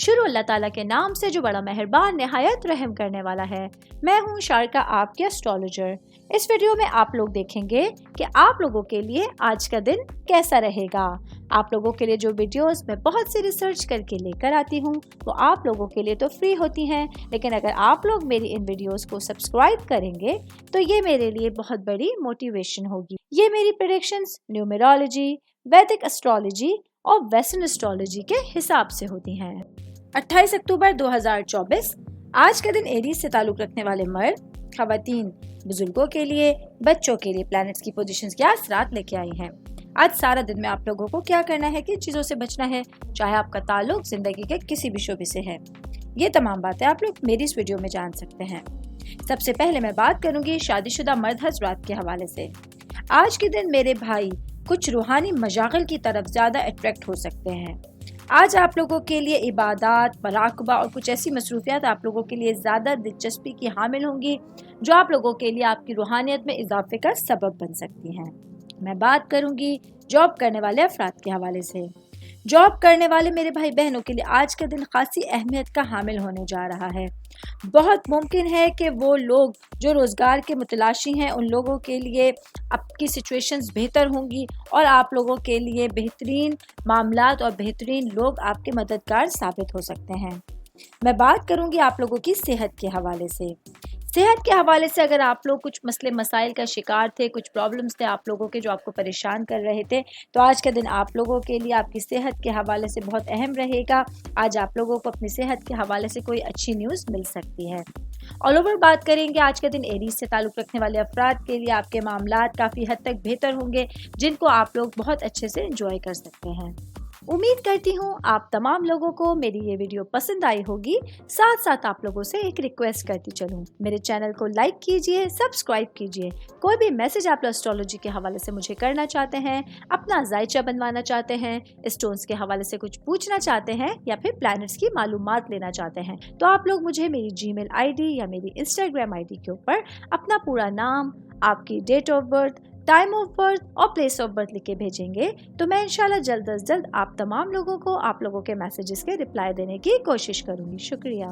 شروع اللہ تعالیٰ کے نام سے جو بڑا مہربان نہایت رحم کرنے والا ہے۔ میں ہوں شارکا، آپ کے اسٹرالوجر۔ اس ویڈیو میں آپ لوگ دیکھیں گے کہ آپ لوگوں کے لیے آج کا دن کیسا رہے گا۔ آپ لوگوں کے لیے جو ویڈیوز میں بہت سی ریسرچ کر کے لے کر آتی ہوں وہ آپ لوگوں کے لیے تو فری ہوتی ہیں، لیکن اگر آپ لوگ میری ان ویڈیوز کو سبسکرائب کریں گے تو یہ میرے لیے بہت بڑی موٹیویشن ہوگی۔ یہ میری پریڈکشنز نیومرولوجی، ویدک اسٹرالوجی اور ویسٹرن اسٹرالوجی کے حساب سے ہوتی ہیں۔ 28 اکتوبر 2024 آج کا دن ایریز سے تعلق رکھنے والے مرد، خواتین، بزرگوں کے لیے، بچوں کے لیے پلانٹس کی پوزیشنز کیا اثرات لے کے آئی ہیں۔ آج سارا دن میں آپ لوگوں کو کیا کرنا ہے، کن چیزوں سے بچنا ہے، چاہے آپ کا تعلق زندگی کے کسی بھی شعبے سے ہے، یہ تمام باتیں آپ لوگ میری اس ویڈیو میں جان سکتے ہیں۔ سب سے پہلے میں بات کروں گی شادی شدہ مرد حضرات کے حوالے سے۔ آج کے دن میرے بھائی کچھ روحانی مشاغل کی طرف زیادہ اٹریکٹ ہو سکتے ہیں۔ آج آپ لوگوں کے لیے عبادات، مراقبہ اور کچھ ایسی مصروفیات آپ لوگوں کے لیے زیادہ دلچسپی کی حامل ہوں گی جو آپ لوگوں کے لیے آپ کی روحانیت میں اضافے کا سبب بن سکتی ہیں۔ میں بات کروں گی جاب کرنے والے افراد کے حوالے سے۔ جاب کرنے والے میرے بھائی بہنوں کے لیے آج کا دن خاصی اہمیت کا حامل ہونے جا رہا ہے۔ بہت ممکن ہے کہ وہ لوگ جو روزگار کے متلاشی ہیں ان لوگوں کے لیے اب کی سچویشنز بہتر ہوں گی اور آپ لوگوں کے لیے بہترین معاملات اور بہترین لوگ آپ کے مددگار ثابت ہو سکتے ہیں۔ میں بات کروں گی آپ لوگوں کی صحت کے حوالے سے۔ صحت کے حوالے سے اگر آپ لوگ کچھ مسئلے مسائل کا شکار تھے، کچھ پرابلمز تھے آپ لوگوں کے جو آپ کو پریشان کر رہے تھے، تو آج کا دن آپ لوگوں کے لیے آپ کی صحت کے حوالے سے بہت اہم رہے گا۔ آج آپ لوگوں کو اپنی صحت کے حوالے سے کوئی اچھی نیوز مل سکتی ہے۔ آل اوور بات کریں گے آج کے دن ایریز سے تعلق رکھنے والے افراد کے لیے آپ کے معاملات کافی حد تک بہتر ہوں گے، جن کو آپ لوگ بہت اچھے سے انجوائے کر سکتے ہیں۔ امید کرتی ہوں آپ تمام لوگوں کو میری یہ ویڈیو پسند آئی ہوگی۔ ساتھ ساتھ آپ لوگوں سے ایک ریکویسٹ کرتی چلوں، میرے چینل کو لائک کیجئے، سبسکرائب کیجئے۔ کوئی بھی میسج آپ اسٹرالوجی کے حوالے سے مجھے کرنا چاہتے ہیں، اپنا ذائچہ بنوانا چاہتے ہیں، اسٹونز کے حوالے سے کچھ پوچھنا چاہتے ہیں یا پھر پلانٹس کی معلومات لینا چاہتے ہیں، تو آپ لوگ مجھے میری جی میل آئی ڈی یا میری انسٹاگرام آئی ڈی کے اوپر اپنا پورا نام، آپ کی date of birth, time of birth اور پلیس آف برتھ لکھ کے بھیجیں گے تو میں انشاءاللہ جلد از جلد آپ تمام لوگوں کو آپ لوگوں کے میسیجز کے رپلائی دینے کی کوشش کروں گی۔ شکریہ۔